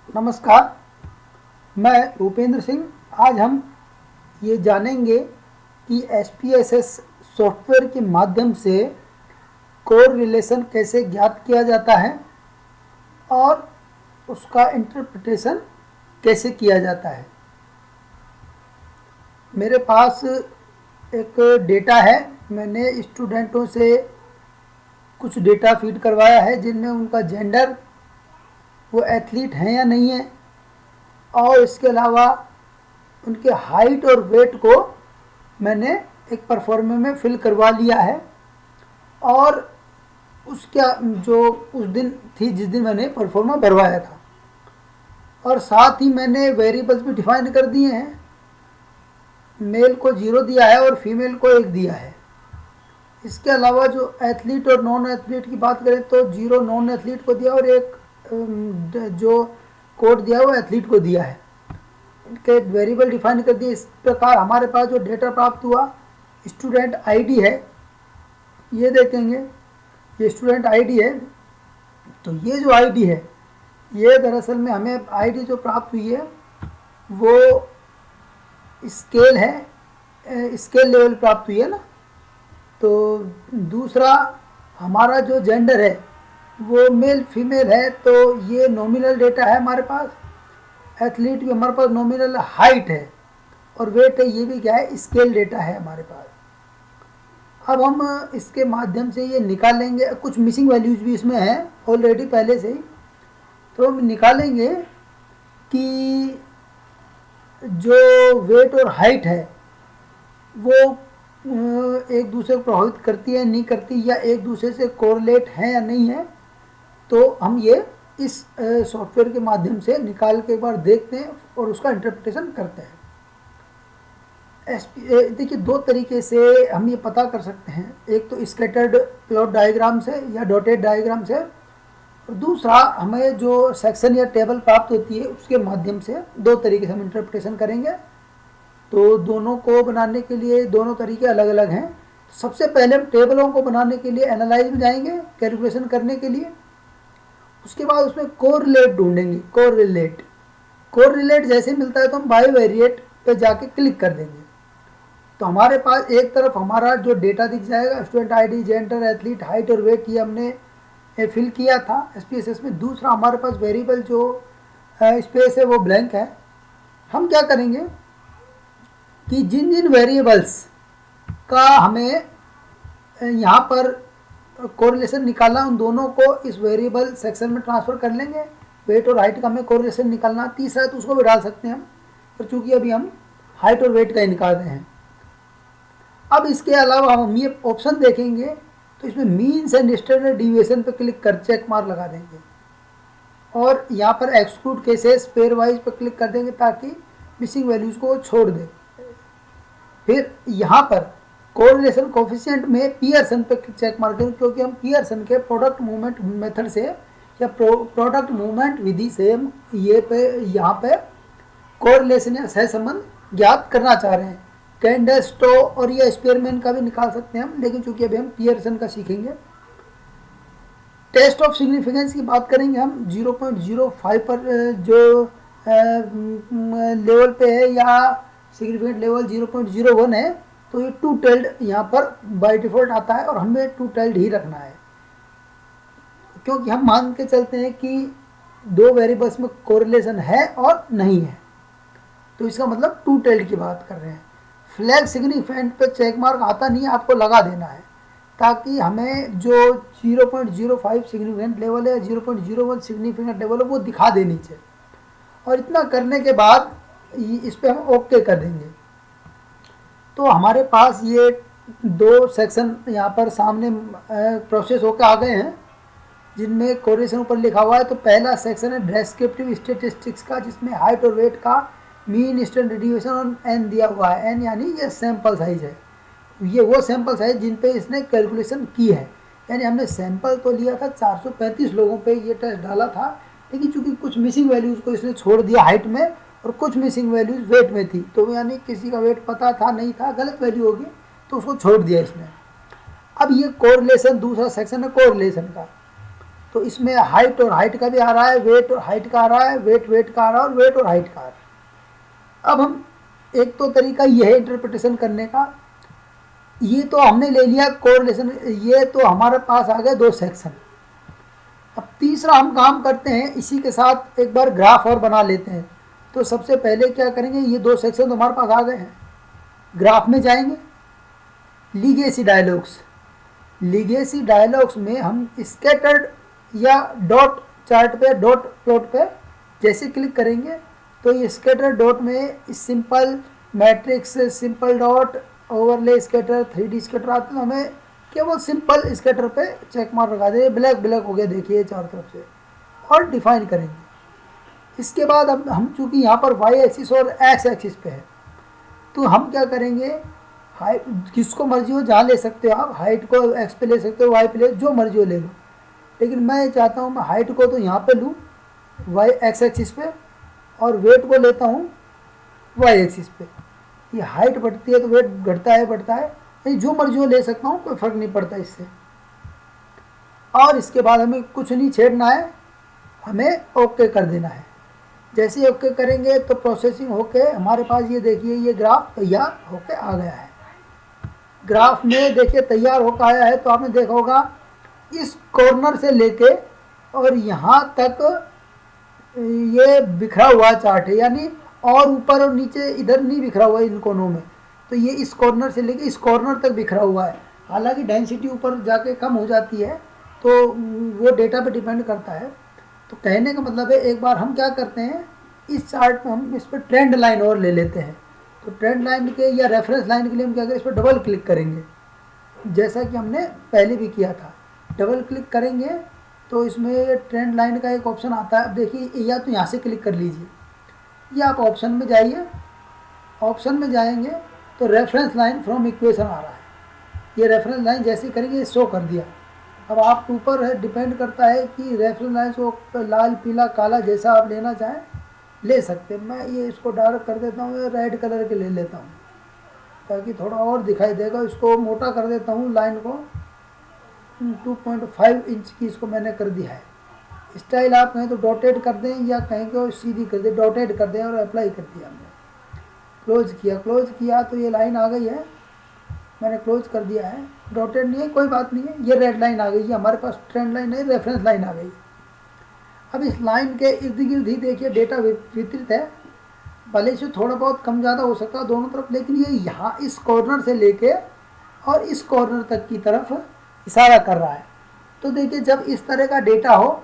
नमस्कार, मैं भूपेंद्र सिंह। आज हम ये जानेंगे कि SPSS सॉफ्टवेयर के माध्यम से कोर रिलेशन कैसे ज्ञात किया जाता है और उसका इंटरप्रिटेशन कैसे किया जाता है। मेरे पास एक डेटा है। मैंने स्टूडेंटों से कुछ डेटा फीड करवाया है जिनमें उनका जेंडर, वो एथलीट हैं या नहीं है, और इसके अलावा उनके हाइट और वेट को मैंने एक परफॉर्मे में फिल करवा लिया है। और उसका जो उस दिन थी जिस दिन मैंने परफॉर्मा भरवाया था, और साथ ही मैंने वेरिएबल्स भी डिफाइन कर दिए हैं। मेल को 0 दिया है और फीमेल को 1 दिया है। इसके अलावा जो एथलीट और नॉन एथलीट की बात करें तो 0 नॉन एथलीट को दिया और 1 जो कोड दिया है वो एथलीट को दिया है। इनके वेरिएबल डिफाइन कर दिए। इस प्रकार हमारे पास जो डेटा प्राप्त हुआ, स्टूडेंट आईडी है, ये देखेंगे, ये स्टूडेंट आईडी है। तो ये जो आईडी है, ये दरअसल में हमें आईडी जो प्राप्त हुई है वो स्केल है, स्केल लेवल प्राप्त हुई है ना। तो दूसरा, हमारा जो जेंडर है वो मेल फीमेल है, तो ये नॉमिनल डेटा है हमारे पास। एथलीट भी हमारे पास नॉमिनल हाइट है, और वेट है, ये भी क्या है, स्केल डेटा है हमारे पास। अब हम इसके माध्यम से ये निकालेंगे। कुछ मिसिंग वैल्यूज भी इसमें हैं ऑलरेडी पहले से ही, तो हम निकालेंगे कि जो वेट और हाइट है वो एक दूसरे को प्रभावित करती है नहीं करती, या एक दूसरे से कोरिलेट है या नहीं है। तो हम ये इस सॉफ्टवेयर के माध्यम से निकाल के एक बार देखते हैं और उसका इंटरप्रिटेशन करते हैं। देखिए, 2 तरीके से हम ये पता कर सकते हैं। एक तो स्कैटर्ड प्लॉट डायग्राम से या डॉटेड डायग्राम से, और दूसरा हमें जो सेक्शन या टेबल प्राप्त होती है उसके माध्यम से। 2 तरीके से हम इंटरप्रिटेशन करेंगे। तो दोनों को बनाने के लिए दोनों तरीके अलग अलग हैं। सबसे पहले हम टेबलों को बनाने के लिए एनालाइज में जाएंगे कैलकुलेशन करने के लिए। उसके बाद उसमें कोरिलेट ढूंढेंगे। कोरिलेट जैसे मिलता है तो हम बाईवेरिएट पे जाके क्लिक कर देंगे। तो हमारे पास एक तरफ हमारा जो डेटा दिख जाएगा, student ID, gender, athlete, height और वेट, ये हमने फिल किया था SPSS में। दूसरा, हमारे पास वेरिएबल जो स्पेस है वो ब्लैंक है। हम क्या करेंगे कि जिन जिन वेरिएबल्स का हमें यहाँ पर कोरिलेशन निकालना, उन दोनों को इस वेरिएबल सेक्शन में ट्रांसफ़र कर लेंगे। वेट और हाइट का हमें कोरिलेशन निकालना, तीसरा है तो उसको भी डाल सकते हैं हम, पर चूँकि अभी हम हाइट और वेट का ही निकाल रहे हैं। अब इसके अलावा हम ये ऑप्शन देखेंगे तो इसमें मीन्स एंड स्टैंडर्ड डिविएशन पर क्लिक कर चेक मार्क लगा देंगे, और यहाँ पर एक्सक्लूड केसेस पेयर वाइज पर क्लिक कर देंगे ताकि मिसिंग वैल्यूज़ को छोड़ दें। फिर यहाँ पर कोरिलेशन कोफिशिएंट में पियर्सन पे चेक मार्क करें, क्योंकि हम पियर्सन के प्रोडक्ट मूवमेंट मेथड से या प्रोडक्ट मूवमेंट विधि से हम यहाँ पे कोरिलेशन या सहसंबंध ज्ञात करना चाह रहे हैं। कैंडेस्टो और या स्पेयरमैन का भी निकाल सकते हैं हम, लेकिन चूंकि अभी हम पियर्सन का सीखेंगे। टेस्ट ऑफ सिग्निफिकेंस की बात करेंगे हम। 0.05 पर जो लेवल पे है या सिग्निफिकेंट लेवल 0.01 है, तो ये 2 टेल्ड यहाँ पर बाय डिफ़ॉल्ट आता है, और हमें 2 टेल्ड ही रखना है, क्योंकि हम मान के चलते हैं कि 2 वेरिएबल्स में कोरिलेशन है और नहीं है। तो इसका मतलब 2 टेल्ड की बात कर रहे हैं। फ्लैग सिग्निफिकेंट पे चेक मार्क आता नहीं है, आपको लगा देना है, ताकि हमें जो 0.05 सिग्निफिकेंट लेवल है, 0.01 सिग्निफिकेंट लेवल है, वो दिखा देनी चाहिए। और इतना करने के बाद इस पर हम ओके कर देंगे। तो हमारे पास ये 2 सेक्शन यहाँ पर सामने प्रोसेस होकर आ गए हैं, जिनमें कोरिलेशन ऊपर लिखा हुआ है। तो पहला सेक्शन है डिस्क्रिप्टिव स्टैटिस्टिक्स का, जिसमें हाइट और वेट का मीन स्टैंडर्ड डिविएशन और एन दिया हुआ है। एन यानी ये सैंपल साइज है, ये वो सैंपल साइज जिन पे इसने कैलकुलेशन की है। यानी हमने सैंपल तो लिया था, 435 लोगों पे ये टेस्ट डाला था, लेकिन चूंकि कुछ मिसिंग वैल्यूज़ को इसने छोड़ दिया हाइट में, और कुछ मिसिंग वैल्यूज़ वेट में थी। तो यानी किसी का वेट पता था नहीं था, गलत वैल्यू होगी, तो उसको छोड़ दिया इसने। अब ये कोरिलेशन दूसरा सेक्शन है कोरिलेशन का। तो इसमें हाइट और हाइट का भी आ रहा है, वेट और हाइट का आ रहा है, वेट का आ रहा है और वेट और हाइट का आ रहा है। अब हम एक तो तरीका यह है इंटरप्रिटेशन करने का, ये तो हमने ले लिया कोरिलेशन, ये तो हमारे पास आ गए 2 सेक्शन। अब तीसरा हम काम करते हैं, इसी के साथ एक बार ग्राफ और बना लेते हैं। तो सबसे पहले क्या करेंगे, ये 2 सेक्शन तो हमारे पास आ गए हैं, ग्राफ में जाएंगे, लीगेसी डायलॉग्स। लीगेसी डायलॉग्स में हम स्कैटर्ड या डॉट चार्ट पे, डॉट प्लॉट पे जैसे क्लिक करेंगे तो ये स्कैटर डॉट में simple matrix, simple dot, overlay scatter, 3D scatter आते हैं। हमें केवल सिंपल स्कैटर पे चेक मार्क लगा दे, ब्लैक ब्लैक हो गया देखिए चारों तरफ से, और डिफाइन करेंगे। इसके बाद अब हम चूँकि यहाँ पर वाई एक्सिस और एक्स एक्सिस पे है, तो हम क्या करेंगे, हाइट किसको मर्जी हो जहाँ ले सकते हो आप, हाइट को एक्स पे ले सकते हो, वाई पे ले, जो मर्जी हो ले लो। लेकिन मैं चाहता हूँ मैं हाइट को तो यहाँ पे लूँ वाई एक्स एक्सिस पे, और वेट को लेता हूँ वाई एक्सिस पे। ये हाइट बढ़ती है तो वेट घटता है, बढ़ता है, नहीं जो मर्जी हो ले सकता हूँ, कोई फ़र्क नहीं पड़ता इससे। और इसके बाद हमें कुछ नहीं छेड़ना है, हमें ओके कर देना है। जैसे ही ओके करेंगे तो प्रोसेसिंग होके हमारे पास ये देखिए ये ग्राफ तैयार होके आ गया है। ग्राफ में देखिए तैयार होकर आया है, तो आपने देखा होगा इस कॉर्नर से लेके और यहाँ तक ये बिखरा हुआ चार्ट है, यानी और ऊपर और नीचे इधर नहीं बिखरा हुआ है इन कोनों में। तो ये इस कॉर्नर से लेके इस कॉर्नर तक बिखरा हुआ है। हालांकि डेंसिटी ऊपर जाके कम हो जाती है, तो वो डेटा पे डिपेंड करता है। तो कहने का मतलब है, एक बार हम क्या करते हैं, इस चार्ट में हम इस पर ट्रेंड लाइन और ले लेते हैं। तो ट्रेंड लाइन के या रेफरेंस लाइन के लिए हम क्या करें, इस पर डबल क्लिक करेंगे, जैसा कि हमने पहले भी किया था। डबल क्लिक करेंगे तो इसमें ट्रेंड लाइन का एक ऑप्शन आता है। अब देखिए, या तो यहाँ से क्लिक कर लीजिए, या आप ऑप्शन में जाइए, ऑप्शन में जाएंगे तो रेफरेंस लाइन फ्रॉम इक्वेशन आ रहा है। ये रेफरेंस लाइन जैसे करेंगे शो कर दिया। अब आप ऊपर है, डिपेंड करता है कि रेफरेंस लाइन को लाल, पीला, काला जैसा आप लेना चाहें ले सकते हैं। मैं ये इसको डार्क कर देता हूँ, रेड कलर के ले लेता हूँ ताकि थोड़ा और दिखाई देगा। इसको मोटा कर देता हूँ, लाइन को 2.5 इंच की इसको मैंने कर दिया है। स्टाइल आप कहें तो डॉटेड कर दें, या कहें कि सीधी कर दें, डॉटेड कर दें, और अप्लाई कर दिया हमने। क्लोज किया तो ये लाइन आ गई है, मैंने क्लोज कर दिया है। डॉटेड नहीं है, कोई बात नहीं है, ये रेड लाइन आ गई है हमारे पास, ट्रेंड लाइन नहीं, रेफरेंस लाइन आ गई। अब इस लाइन के इर्द गिर्द ही देखिए डेटा वितरित है, भले से थोड़ा बहुत कम ज़्यादा हो सकता है दोनों तरफ, लेकिन ये यहाँ इस कॉर्नर से लेके और इस कॉर्नर तक की तरफ इशारा कर रहा है। तो देखिए, जब इस तरह का डेटा हो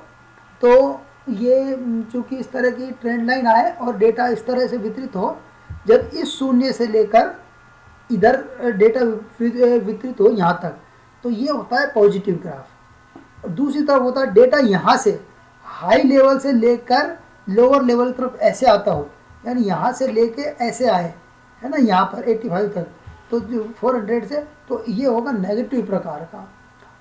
तो ये चूँकि इस तरह की ट्रेंड लाइन आए और डेटा इस तरह से वितरित हो, जब इस शून्य से लेकर इधर डेटा वितरित हो यहाँ तक, तो ये होता है पॉजिटिव ग्राफ। और दूसरी तरफ होता है डेटा यहाँ से हाई लेवल से लेकर लोअर लेवल की तरफ ऐसे आता हो, यानी यहाँ से लेके ऐसे आए, है ना, यहाँ पर 85 तक, तो 400 से, तो ये होगा नेगेटिव प्रकार का।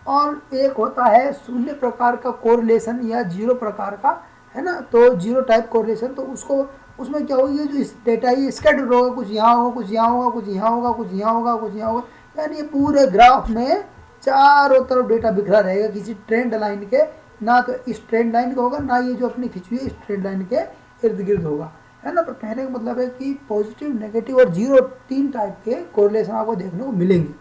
और एक होता है शून्य प्रकार का कोरिलेशन या जीरो प्रकार का, है ना, तो जीरो टाइप कोरिलेशन। तो उसको, उसमें क्या होगी, जो इस डेटा ये स्कैटर्ड होगा, कुछ यहाँ होगा, कुछ यहाँ होगा, कुछ यहाँ होगा, कुछ यहाँ होगा, कुछ यहाँ होगा, यानी ये पूरे ग्राफ में चारों तरफ डेटा बिखरा रहेगा किसी ट्रेंड लाइन के, ना तो इस ट्रेंड लाइन का होगा, ना ये जो अपनी खिंची हुई इस ट्रेंड लाइन के इर्द गिर्द होगा, है ना। तो कहने का मतलब है कि पॉजिटिव, नेगेटिव और जीरो 3 टाइप के कोरिलेशन आपको देखने को मिलेंगे।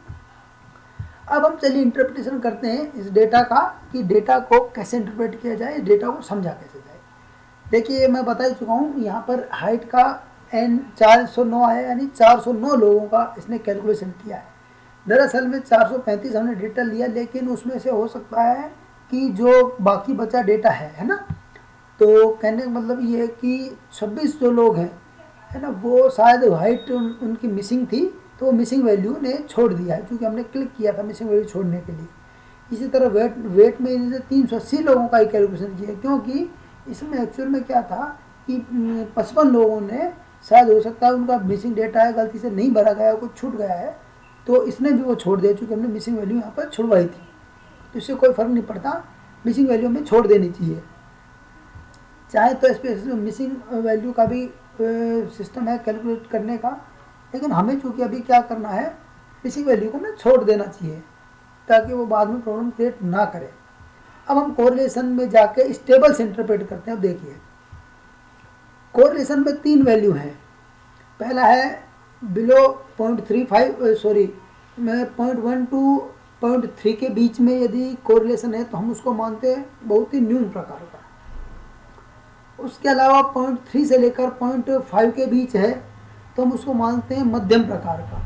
अब हम चलिए इंटरप्रिटेशन करते हैं इस डेटा का, कि डेटा को कैसे इंटरप्रेट किया जाए, डेटा को समझा कैसे जाए। देखिए, मैं बता चुका हूँ, यहाँ पर हाइट का n 409 है, यानी 409 लोगों का इसने कैलकुलेशन किया है। दरअसल में 435 हमने डेटा लिया, लेकिन उसमें से हो सकता है कि जो बाकी बचा डेटा है ना, तो कहने का मतलब ये है कि 26 जो लोग हैं, है ना, वो शायद हाइट उनकी मिसिंग थी, तो मिसिंग वैल्यू ने छोड़ दिया है, क्योंकि हमने क्लिक किया था मिसिंग वैल्यू छोड़ने के लिए। इसी तरह वेट में इन्होंने 380 लोगों का ही कैलकुलेशन किया, क्योंकि इसमें एक्चुअल में क्या था कि 55 लोगों ने, शायद हो सकता है उनका मिसिंग डेटा है, गलती से नहीं भरा गया, कुछ छूट गया है, तो इसने भी वो छोड़ दिया, चूँकि हमने मिसिंग वैल्यू यहाँ पर छुड़वाई थी। तो इससे कोई फ़र्क नहीं पड़ता, मिसिंग वैल्यू हमें छोड़ देनी चाहिए। चाहे तो इस पर मिसिंग वैल्यू का भी सिस्टम है कैलकुलेट करने का, लेकिन हमें चूँकि अभी क्या करना है, मिसिंग वैल्यू को हमें छोड़ देना चाहिए, ताकि वो बाद में प्रॉब्लम क्रिएट ना करे। अब हम कोरिलेशन में जाके इस टेबल से इंटरप्रेट करते हैं। अब देखिए कोरिलेशन में 3 वैल्यू हैं। पहला है बिलो 0.35 सॉरी मैं 0.1 टू 0.3 के बीच में यदि कोरिलेशन है तो हम उसको मानते हैं बहुत ही न्यून प्रकार का। उसके अलावा 0.3 से लेकर 0.5 के बीच है तो हम उसको मानते हैं मध्यम प्रकार का।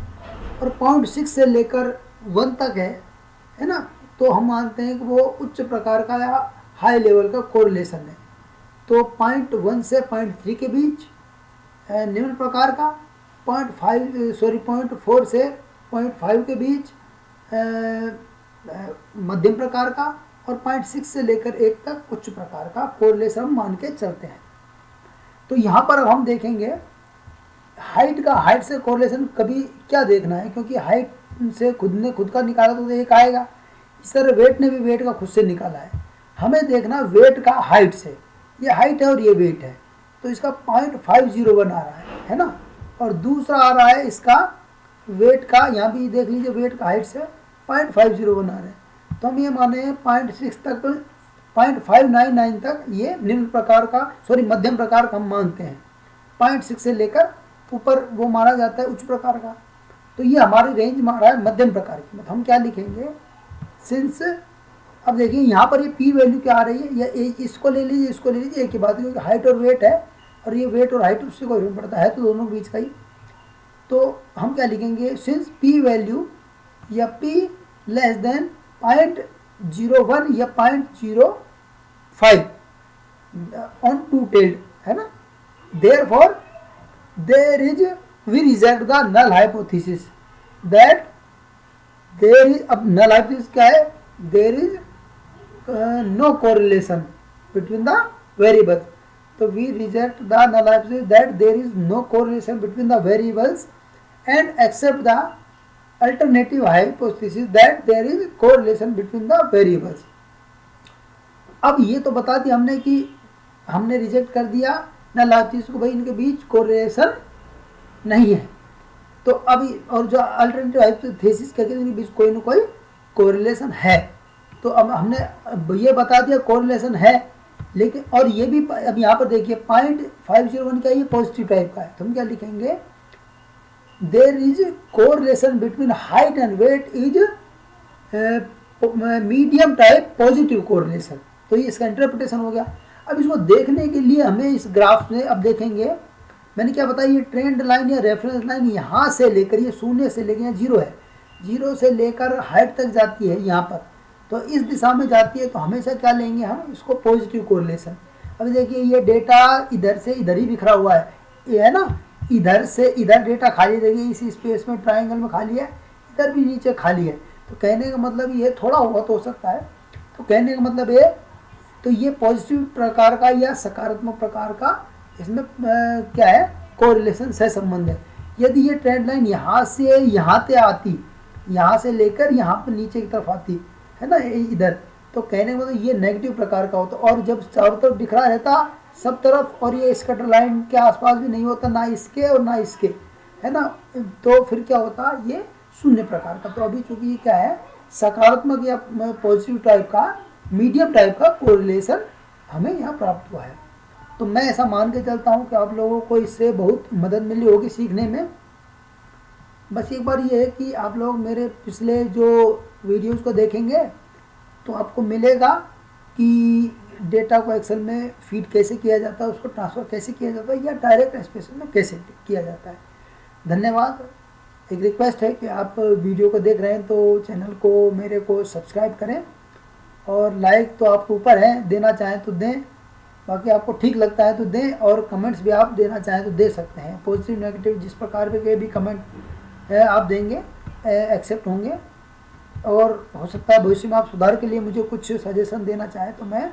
और 0.6 से लेकर 1 तक है ना, तो हम मानते हैं कि वो उच्च प्रकार का या हाई लेवल का कोरिलेशन है। तो 0.1 से 0.3 के बीच निम्न प्रकार का, 0.4 से 0.5 के बीच मध्यम प्रकार का, और 0.6 से लेकर 1 तक उच्च प्रकार का कोरिलेशन हम मान के चलते हैं। तो यहाँ पर अब हम देखेंगे हाइट से कोरिलेशन कभी क्या देखना है, क्योंकि हाइट से खुद का निकाला तो एक आएगा, इस तरह वेट ने भी वेट का खुद से निकाला है। हमें देखना वेट का हाइट से, ये हाइट है और ये वेट है, तो इसका 0.501 आ रहा है ना, और दूसरा आ रहा है इसका वेट का, यहाँ भी देख लीजिए वेट का हाइट से 0.501 आ रहा है। तो हम ये माने 0.6 तक 0.599 तक ये निम्न प्रकार का मध्यम प्रकार का हम मानते हैं। 0.6 से लेकर ऊपर वो माना जाता है उच्च प्रकार का। तो ये हमारी रेंज मारा है मध्यम प्रकार की। मतलब हम क्या लिखेंगे, सिंस अब देखिए यहाँ पर ये पी वैल्यू क्या आ रही है, या इसको ले लीजिए इसको ले लीजिए, एक ही बात है, क्योंकि हाइट और वेट है और ये वेट और हाइट उससे कोई पड़ता है तो दोनों के बीच का ही। तो हम क्या लिखेंगे, सिंस पी वैल्यू या पी लेस देन 0.01 या 0.05 ऑन टू टेल्ड है ना, therefore there is we reject the null hypothesis that there is, अब नल हाइपोथेसिस क्या है, there is no correlation between the variables. तो we reject the null hypothesis that there is no correlation between the variables and accept the alternative hypothesis that there is correlation between the variables. अब ये तो बता दिया हमने कि हमने reject कर दिया नल हाइपोथेसिस को, भाई इनके बीच कोरिलेशन नहीं है। तो अभी और जो अल्टरनेटिव हाइपोथेसिस कहते हैं इनके बीच कोई ना कोई कोरिलेशन है। तो अब हमने ये बता दिया कोरिलेशन है, लेकिन और ये भी अब यहाँ पर देखिए 0.501 का ये पॉजिटिव टाइप का है, तो हम क्या लिखेंगे, there is correlation between height and weight is medium type positive correlation. तो ये इसका इंटरप्रिटेशन हो गया। अब इसको देखने के लिए हमें इस ग्राफ में अब देखेंगे, मैंने क्या बताया, ये ट्रेंड लाइन या रेफरेंस लाइन यहाँ से लेकर, ये 0 से लेकर यहाँ 0 है, 0 से लेकर हाइट तक जाती है यहाँ पर, तो इस दिशा में जाती है, तो हमेशा क्या लेंगे हम, इसको पॉजिटिव कोरिलेशन। अब देखिए ये डेटा इधर से इधर ही बिखरा हुआ है, ये है ना, इधर से इधर डेटा खाली, देखिए इस स्पेस में ट्राइंगल में खाली है, इधर भी नीचे खाली है। तो कहने का मतलब ये थोड़ा हुआ तो हो सकता है, तो कहने का मतलब ये, तो ये पॉजिटिव प्रकार का या सकारात्मक प्रकार का इसमें क्या है, कोरिलेशन से संबंध है। यदि ये ट्रेंड लाइन यहाँ से यहाँ पे आती, यहाँ से लेकर यहाँ पर नीचे की तरफ आती है ना इधर, तो कहने का मतलब ये नेगेटिव प्रकार का होता, और जब चारों तरफ बिखरा रहता सब तरफ, और ये स्कैटर लाइन के आसपास भी नहीं होता, ना इसके और ना इसके, है ना, तो फिर क्या होता, ये शून्य प्रकार का। तो अभी चूंकि ये क्या है, सकारात्मक या पॉजिटिव टाइप का मीडियम टाइप का कोरिलेशन हमें यहाँ प्राप्त हुआ है। तो मैं ऐसा मान के चलता हूँ कि आप लोगों को इससे बहुत मदद मिली होगी सीखने में। बस एक बार ये है कि आप लोग मेरे पिछले जो वीडियोज़ को देखेंगे तो आपको मिलेगा कि डेटा को एक्सेल में फीड कैसे किया जाता है, उसको ट्रांसफ़र कैसे किया जाता है, या डायरेक्ट स्प्रेडशीट में कैसे किया जाता है। धन्यवाद। एक रिक्वेस्ट है कि आप वीडियो को देख रहे हैं तो चैनल को मेरे को सब्सक्राइब करें, और लाइक तो आपके ऊपर है, देना चाहें तो दें, बाकी आपको ठीक लगता है तो दें, और कमेंट्स भी आप देना चाहें तो दे सकते हैं। पॉजिटिव नेगेटिव जिस प्रकार के भी कमेंट है आप देंगे एक्सेप्ट होंगे, और हो सकता है भविष्य में आप सुधार के लिए मुझे कुछ सजेशन देना चाहें तो मैं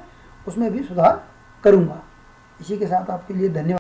उसमें भी सुधार करूँगा। इसी के साथ आपके लिए धन्यवाद।